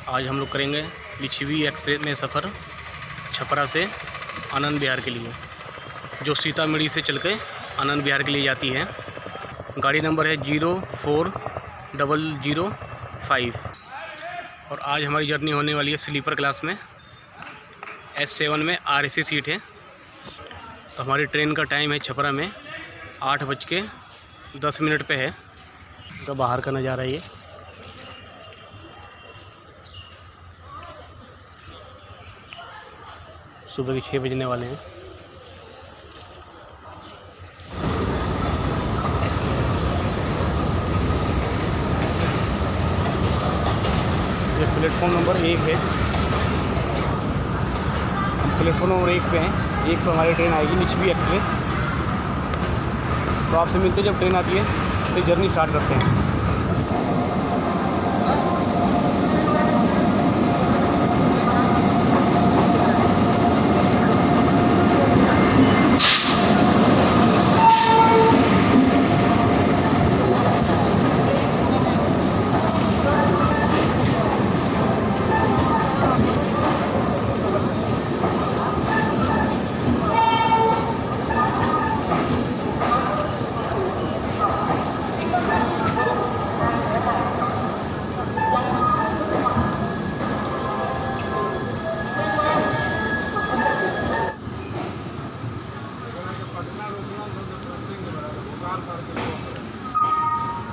आज हम लोग करेंगे लिच्छवी एक्सप्रेस में सफ़र छपरा से आनंद विहार के लिए, जो सीतामढ़ी से चल के आनंद विहार के लिए जाती है। गाड़ी नंबर है 04005 और आज हमारी जर्नी होने वाली है स्लीपर क्लास में। S7 में RAC सीट है। तो हमारी ट्रेन का टाइम है छपरा में 8:10 पे है। तो बाहर का नज़ारा ये। सुबह के 6 बजने वाले हैं। ये प्लेटफॉर्म नंबर 1 है। प्लेटफॉर्म नंबर 1 पे हैं। 1 पे हमारी ट्रेन आएगी लिच्छवी एक्सप्रेस। तो आपसे मिलते हैं जब ट्रेन आती है, तो जर्नी स्टार्ट करते हैं।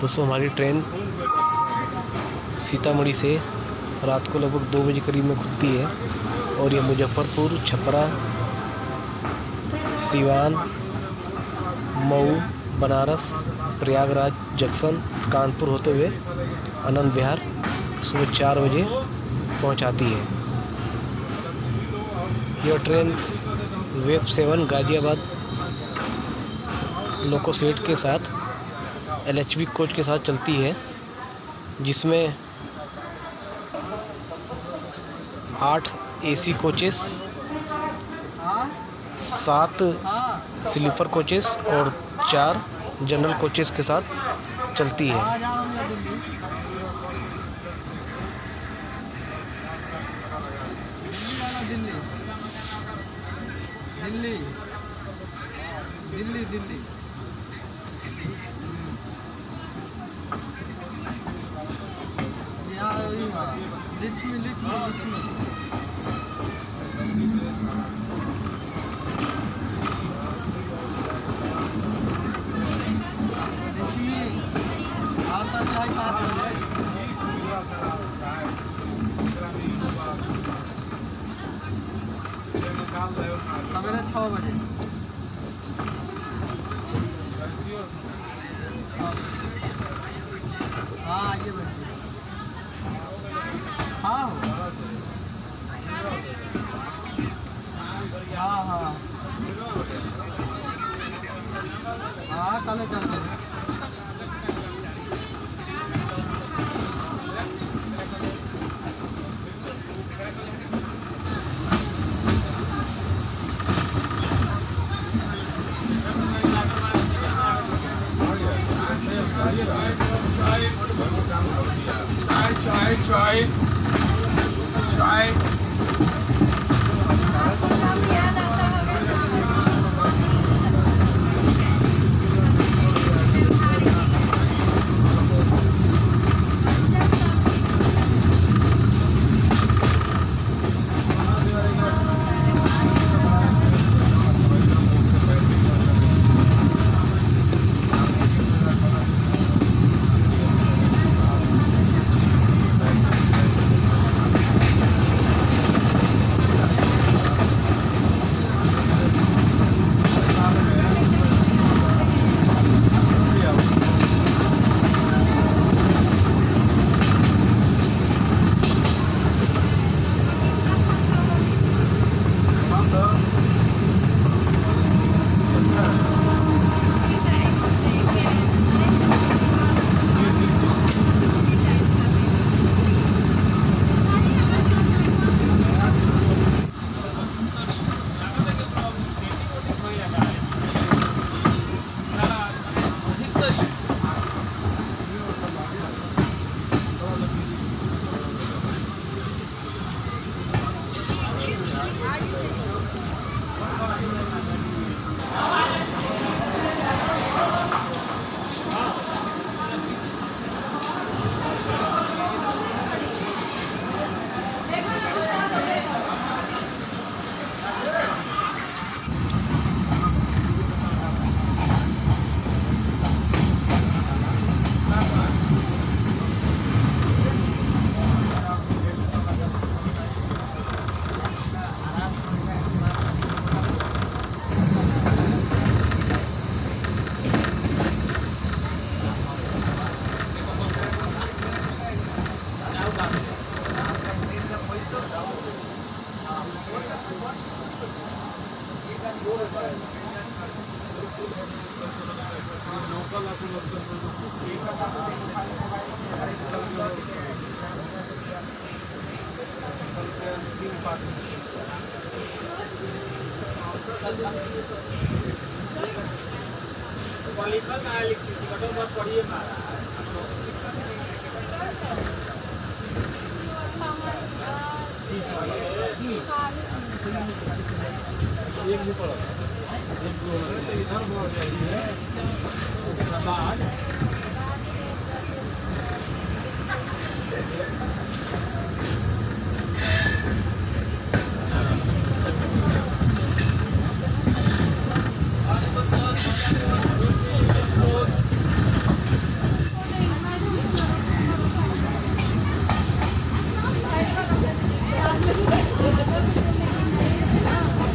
दोस्तों, हमारी ट्रेन सीतामढ़ी से रात को लगभग 2 बजे करीब में खुलती है और ये मुजफ्फरपुर, छपरा, सिवान, मऊ, बनारस, प्रयागराज जंक्शन, कानपुर होते हुए आनंद विहार सुबह 4 बजे पहुंचाती है। यह ट्रेन वेब 7 गाज़ियाबाद लोको सेट के साथ LHV कोच के साथ चलती है, जिसमें 8 AC कोचेस, 7 स्लीपर कोचेस और 4 जनरल कोचेस के साथ चलती है। दिल्ली दिल्ली दिल्ली लिच्छवी आता है 5 बजे। सवेरे 6 बजे। हाँ, ये बजे। हाँ हाँ हाँ हाँ, कल चलते हैं। Try.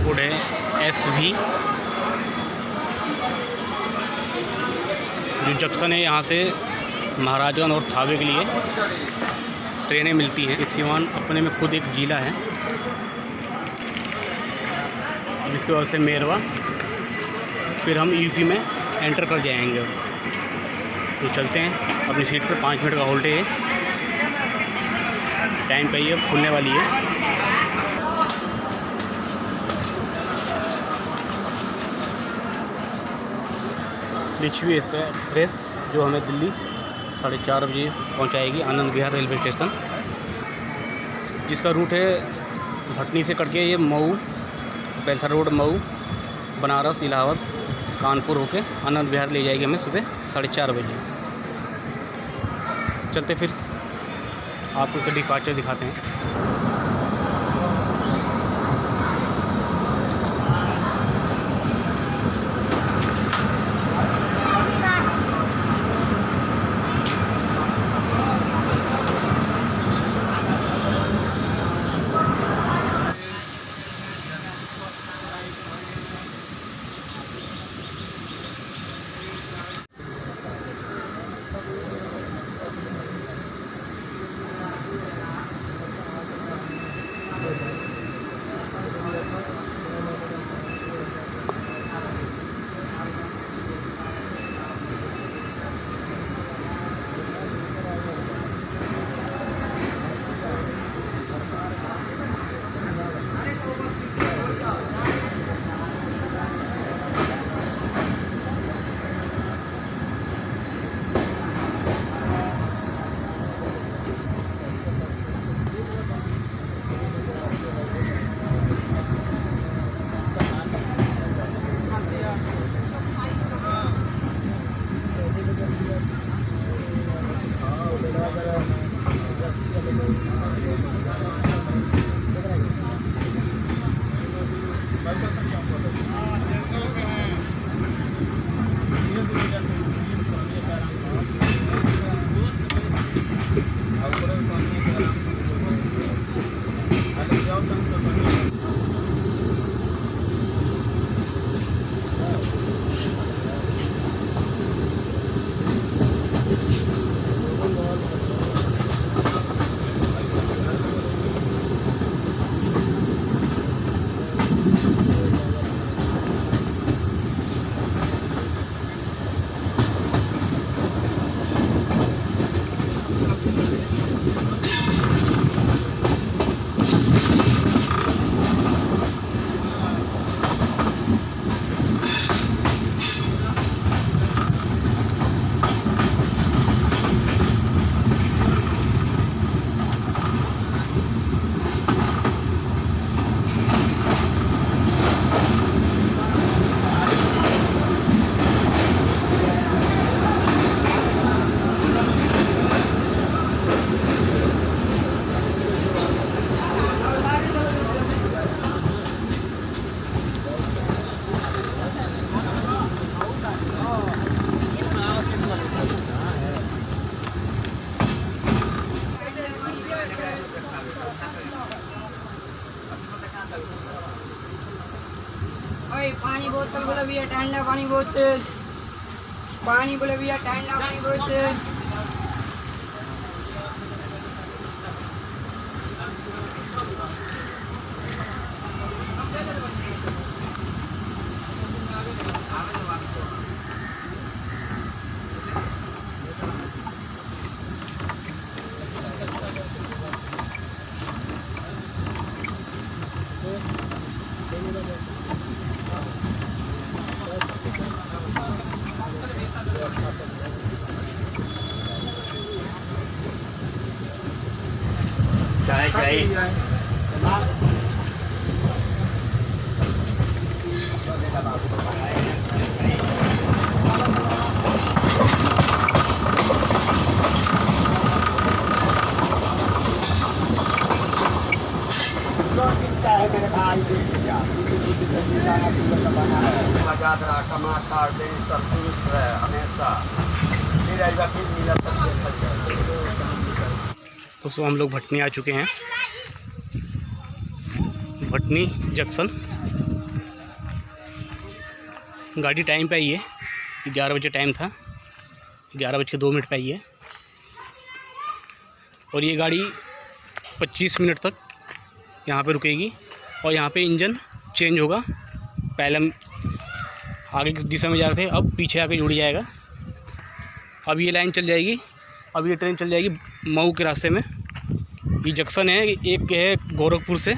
कोड है SV। जो जंक्शन है यहाँ से महाराजगंज और थावे के लिए ट्रेनें मिलती हैं। इस सिवान अपने में खुद एक जिला है, जिसकी वजह से मेरवा फिर हम यूपी में एंटर कर जाएंगे। तो चलते हैं अपनी सीट पर। 5 मिनट का होल्डे है, टाइम पे ये खुलने वाली है। लिच्छवी एक्सप्रेस जो हमें दिल्ली 4:30 बजे पहुंचाएगी आनंद विहार रेलवे स्टेशन, जिसका रूट है भटनी से कट के ये मऊ, पैंथर रोड, मऊ, बनारस, इलाहाबाद, कानपुर होके आनंद विहार ले जाएगी हमें सुबह 4:30 बजे। चलते फिर आपको इसका डिपार्चर दिखाते हैं। ओए पानी बोतल बोले भैया, ठंडा पानी बोतल, पानी बोले भैया, ठंडा पानी बोतल। चाहे मेरे भाई टमाटर तंदुरुस्त रहे हमेशा। दोस्तों हम लोग भटनी आ चुके हैं, भटनी जंक्शन। गाड़ी टाइम पे आई है, 11 बजे टाइम था, 11:02 पे आई है। और ये गाड़ी 25 मिनट तक यहाँ पे रुकेगी और यहाँ पे इंजन चेंज होगा। पहले हम आगे किस दिशा में जा रहे थे, अब पीछे आके जुड़ जाएगा। अब ये लाइन चल जाएगी, अब ये ट्रेन चल जाएगी मऊ के रास्ते में। ये जंक्शन है, एक है गोरखपुर से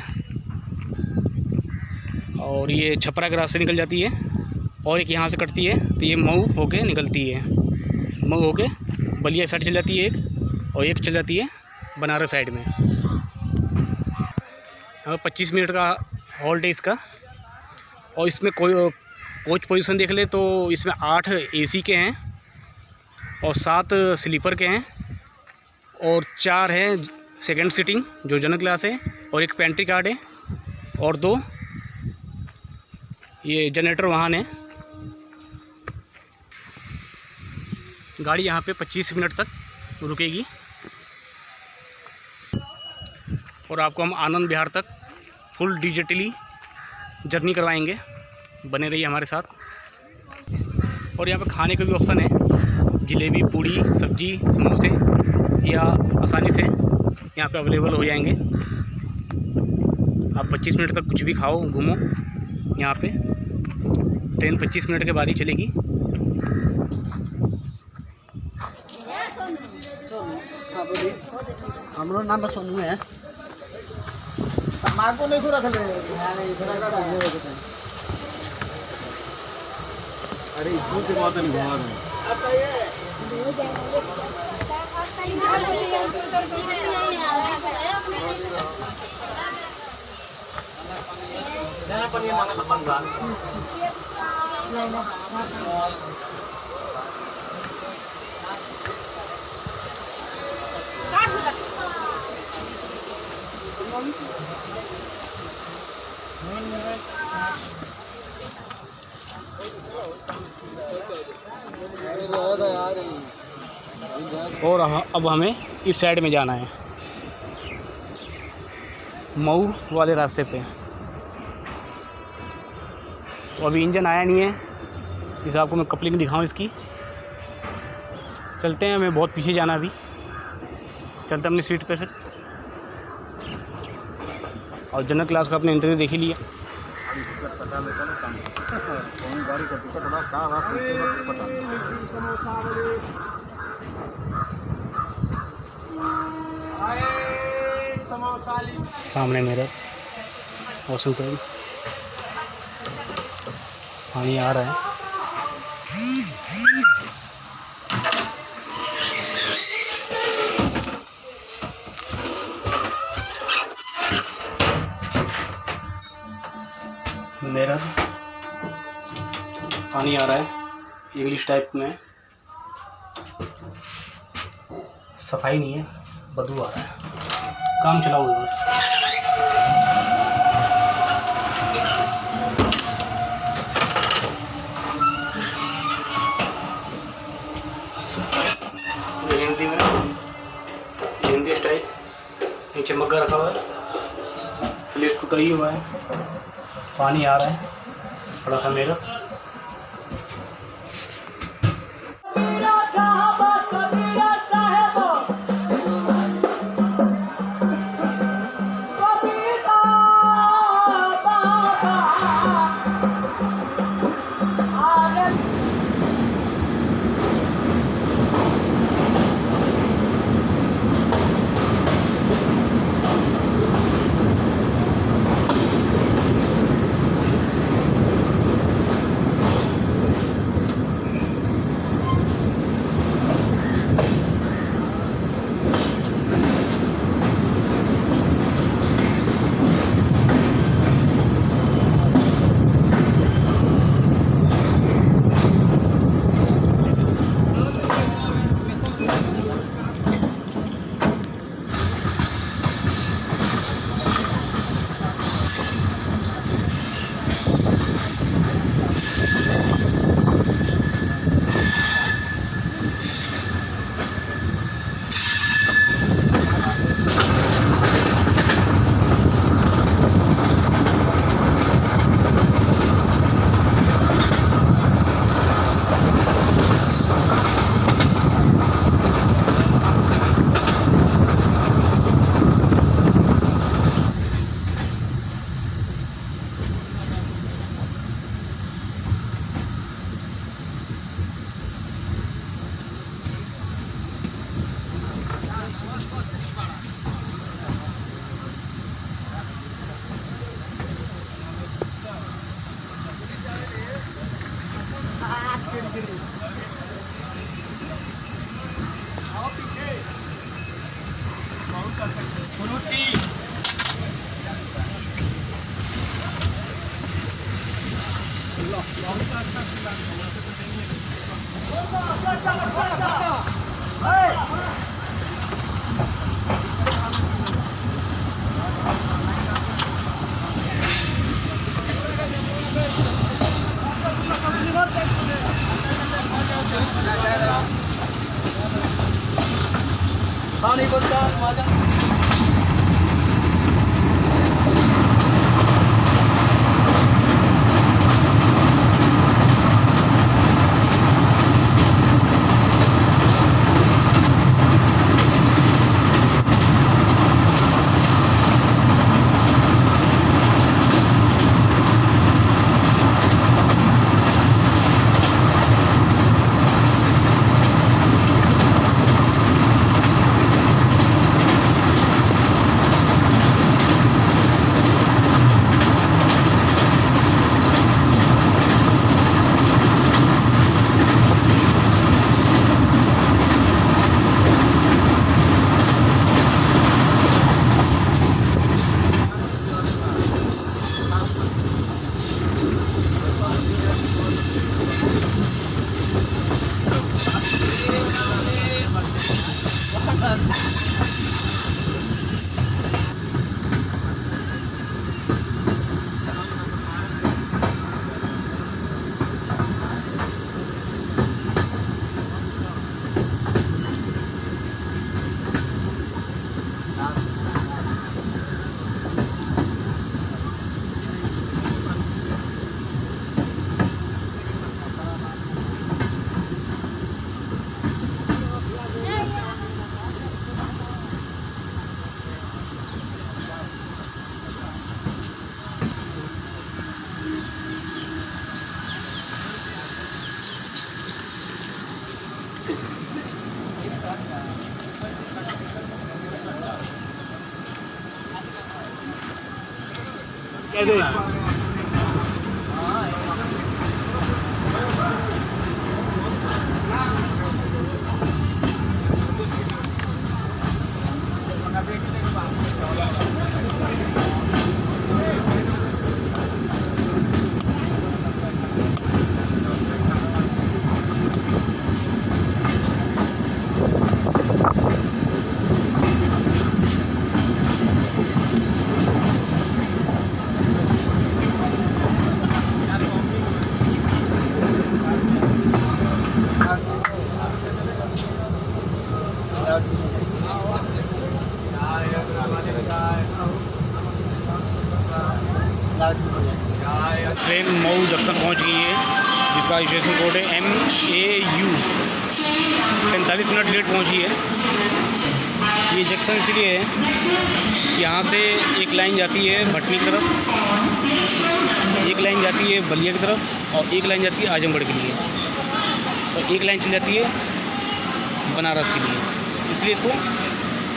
और ये छपरा के रास्ते निकल जाती है, और एक यहाँ से कटती है तो ये मऊ होके निकलती है। मऊ होके बलिया साइड चल जाती है एक, और एक चल जाती है बनारस साइड में। हमें 25 मिनट का हॉल्ट है इसका। और इसमें कोच पोजीशन देख ले तो इसमें 8 एसी के हैं और 7 स्लीपर के हैं और 4 हैं सेकंड सीटिंग जो जनरल क्लास है, और एक पेंट्री कार्ड है और 2 ये जनरेटर वाहन है। गाड़ी यहाँ पे 25 मिनट तक रुकेगी और आपको हम आनंद विहार तक फुल डिजिटली जर्नी करवाएंगे। बने रहिए हमारे साथ। और यहाँ पे खाने का भी ऑप्शन है, जलेबी, पूड़ी, सब्जी, समोसे या आसानी से यहाँ पे अवेलेबल हो जाएंगे। आप 25 मिनट तक कुछ भी खाओ, घूमो यहाँ पे। ट्रेन 25 मिनट के बाद ही चलेगी। हमरो नाम बस सोनू है। मार्को नहीं को रख ले। अरे इसको के बात नहीं बाहर है। और अब हमें इस साइड में जाना है, मऊ वाले रास्ते पे। तो अभी इंजन आया नहीं है, इस आपको मैं कपलिंग दिखाऊं इसकी। चलते हैं, हमें बहुत पीछे जाना अभी। चलते हैं अपनी सीट पे फिर। और जनरल क्लास का अपने इंटरव्यू देख ही लिया। सामने मेरा वॉशिंगटन पानी आ रहा है। मेरा पानी आ रहा है इंग्लिश टाइप में। सफाई नहीं है, बदबू आ रहा है। काम चलाओ बस। हिंदी स्टाइल, नीचे मग्गा रखा हुआ है, प्लेट टूटा ही हुआ है, पानी आ रहा है थोड़ा सा मेरा। फ्रूटी पानी बोलता माझा क्या दे ट्रेन मऊ जंक्शन पहुंच गई है, जिसका स्टेशन कोड है MAU। 45 मिनट लेट पहुंची है। ये जंक्शन इसलिए है कि यहाँ से एक लाइन जाती है भटनी की तरफ, एक लाइन जाती है बलिया की तरफ और एक लाइन जाती है आजमगढ़ के लिए, और एक लाइन चली जाती है बनारस के लिए। इसलिए इसको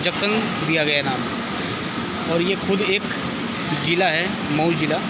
जंक्शन दिया गया नाम। और ये खुद एक ज़िला है, मऊ ज़िला।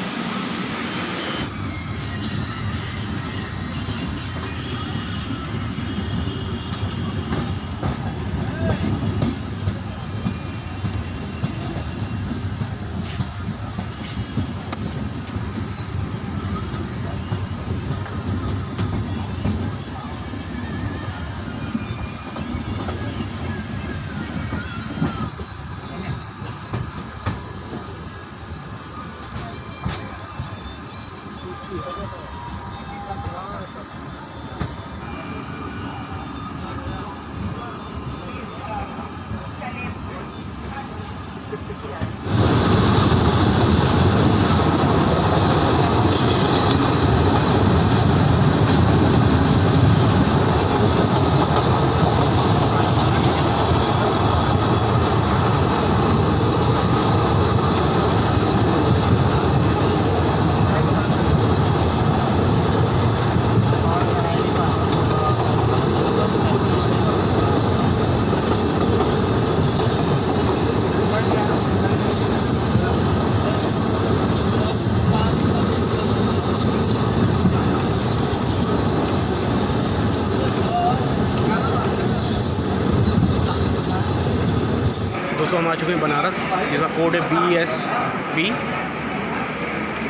दोस्तों हम आ चुके हैं बनारस, जिसका कोड है BSB।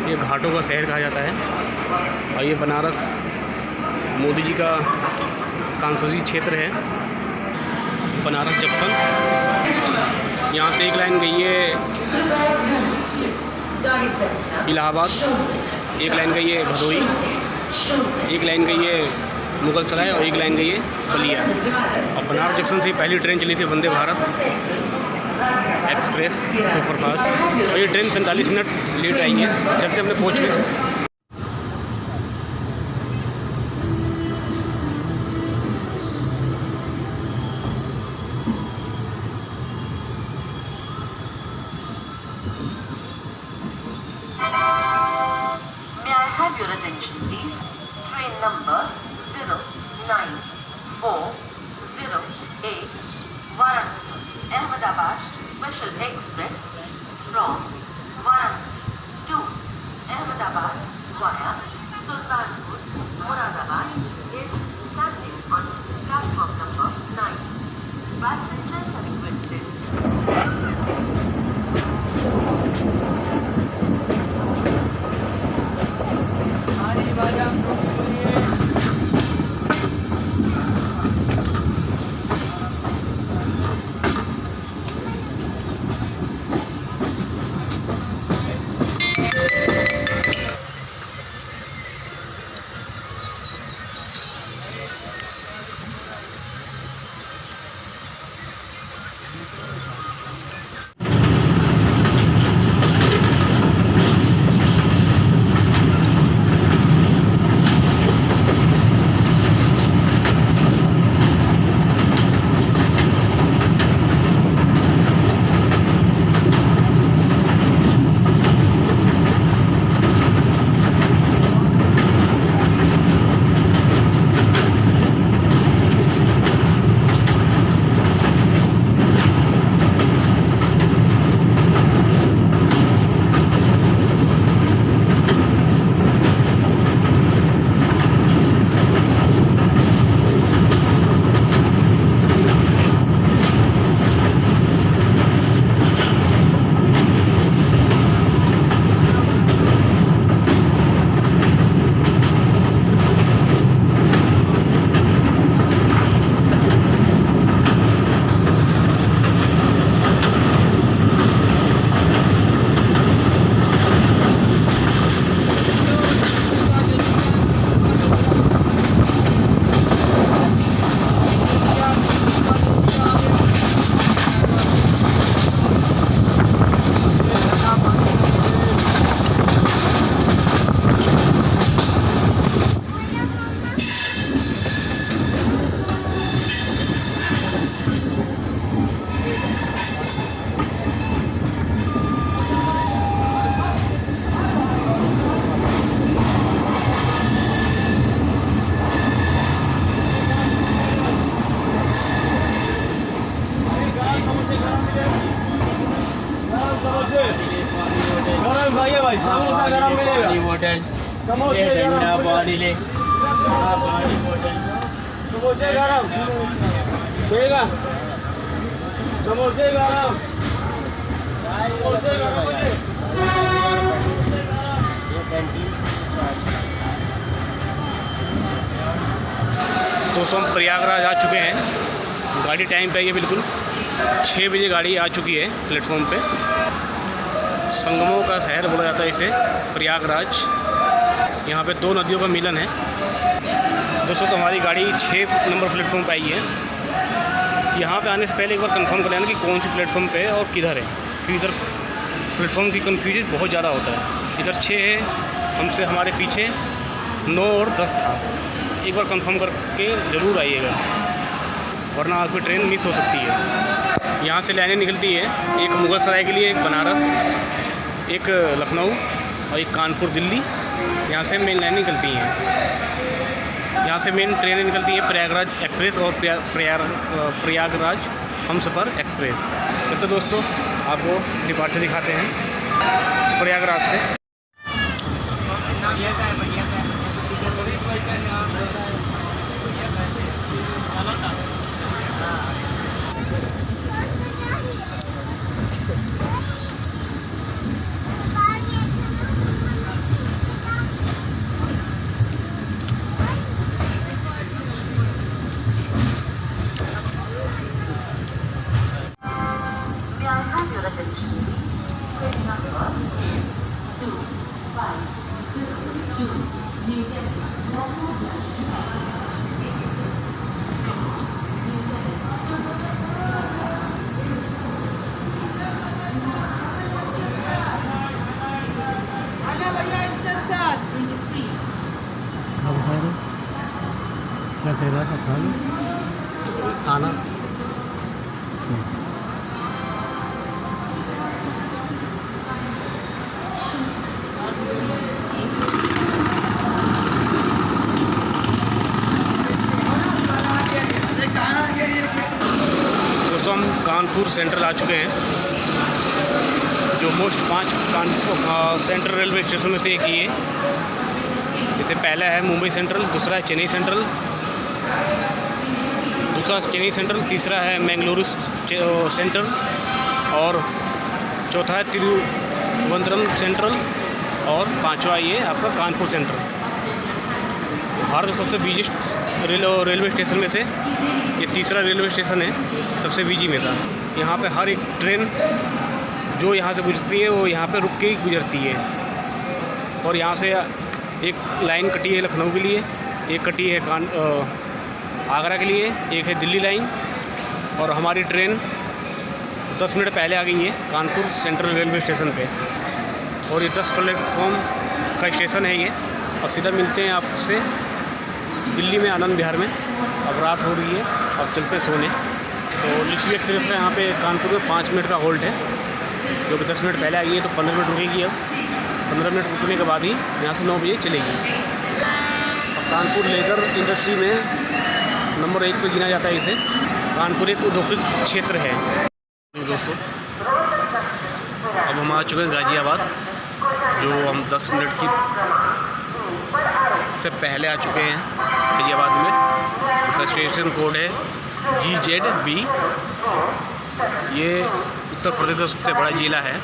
ये घाटों का शहर कहा जाता है और ये बनारस मोदी जी का सांसदीय क्षेत्र है। बनारस जंक्शन, यहाँ से एक लाइन गई है इलाहाबाद, एक लाइन गई है भदोही, एक लाइन गई है मुगल सराय और एक लाइन गई है बलिया। और बनारस जंक्शन से पहली ट्रेन चली थी वंदे भारत एक्सप्रेस सुपरफास्ट, और ये ट्रेन 45 मिनट लेट आई है। चलते अपने कोच में। May I have your attention, please? Train number 09408 Varanasi, Ahmedabad Special Express from Varanasi to Ahmedabad via Sultanpur, Moradabad is standing on platform number 9. Passengers are requested. समोसे गरम देगा, समोसे गरम, समोसे गरम। दोस्तों हम प्रयागराज आ चुके हैं। गाड़ी टाइम पे आई है, बिल्कुल 6 बजे गाड़ी आ चुकी है प्लेटफॉर्म पे। संगमों का शहर बोला जाता है इसे, प्रयागराज। यहाँ पे 2 नदियों का मिलन है। दोस्तों तो हमारी गाड़ी 6 नंबर प्लेटफॉर्म पे आई है। यहाँ पे आने से पहले एक बार कंफर्म कर लेना कि कौन सी प्लेटफॉर्म पे है और किधर है, क्योंकि इधर प्लेटफॉर्म की कन्फ्यूजन बहुत ज़्यादा होता है। इधर 6 है, हमसे हमारे पीछे 9 और 10 था। एक बार कंफर्म करके ज़रूर आइएगा, वरना आपकी ट्रेन मिस हो सकती है। यहाँ से लाइनें निकलती है, एक मुगल सराय के लिए, एक बनारस, एक लखनऊ और एक कानपुर दिल्ली। यहाँ से मेन लाइनें निकलती हैं। यहाँ से मेन ट्रेनें निकलती हैं प्रयागराज एक्सप्रेस और प्रयागराज हमसफ़र एक्सप्रेस। तो दोस्तों आपको डिपार्चर दिखाते हैं प्रयागराज से। attention please. Train number 2502 New Delhi. क्या बता रहे हो? क्या कह रहा था? खा लो। खाना दोस्तों हम कानपुर सेंट्रल आ चुके हैं, जो most 5 Kanpur central railway station में से एक ही है। इससे पहला है मुंबई सेंट्रल, दूसरा है चेन्नई सेंट्रल, तीसरा है मैंगलुरु सेंट्रल और चौथा है तिरुवनंतपुरम सेंट्रल और पांचवा ये आपका कानपुर सेंट्रल। भारत में सबसे बिजीएस्ट रेलवे स्टेशन में से ये तीसरा रेलवे स्टेशन है, सबसे बिजी में था। यहाँ पे हर एक ट्रेन जो यहाँ से गुजरती है वो यहाँ पे रुक के ही गुजरती है। और यहाँ से एक लाइन कटी है लखनऊ के लिए, एक कटी है आगरा के लिए, एक है दिल्ली लाइन। और हमारी ट्रेन 10 मिनट पहले आ गई है कानपुर सेंट्रल रेलवे स्टेशन पे। और ये 10 प्लेटफॉर्म का स्टेशन है ये। अब सीधा मिलते हैं आपसे दिल्ली में आनंद विहार में। अब रात हो रही है, अब चलते सोने। तो लिच्छवी एक्सप्रेस का यहाँ पे कानपुर में 5 मिनट का होल्ड है, जो कि 10 मिनट पहले आ गई है, तो 15 मिनट रुकेगी। अब 15 मिनट रुकने के बाद ही यहाँ से 9 बजे चलेगी। अब कानपुर लेदर इंडस्ट्री में नंबर 1 पे गिना जाता है इसे। कानपुर एक औद्योगिक क्षेत्र है दोस्तों। अब हम आ चुके हैं गाज़ियाबाद, जो हम 10 मिनट की से पहले आ चुके हैं गाज़ियाबाद में। इसका स्टेशन कोड है GZB। ये उत्तर प्रदेश का सबसे बड़ा ज़िला है।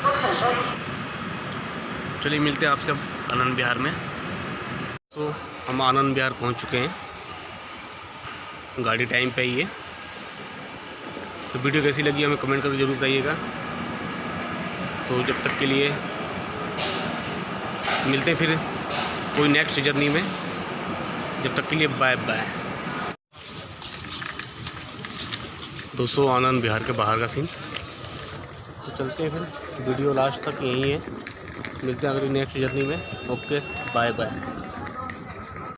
चलिए मिलते हैं आपसे अब आनंद विहार में। तो हम आनंद विहार पहुंच चुके हैं, गाड़ी टाइम पे ही है। तो वीडियो कैसी लगी हमें कमेंट करके ज़रूर बताइएगा। तो जब तक के लिए मिलते हैं फिर कोई नेक्स्ट जर्नी में। जब तक के लिए बाय बाय दोस्तों। आनंद विहार के बाहर का सीन। तो चलते हैं फिर, वीडियो लास्ट तक यही है। मिलते हैं अगली नेक्स्ट जर्नी में। Okay bye bye.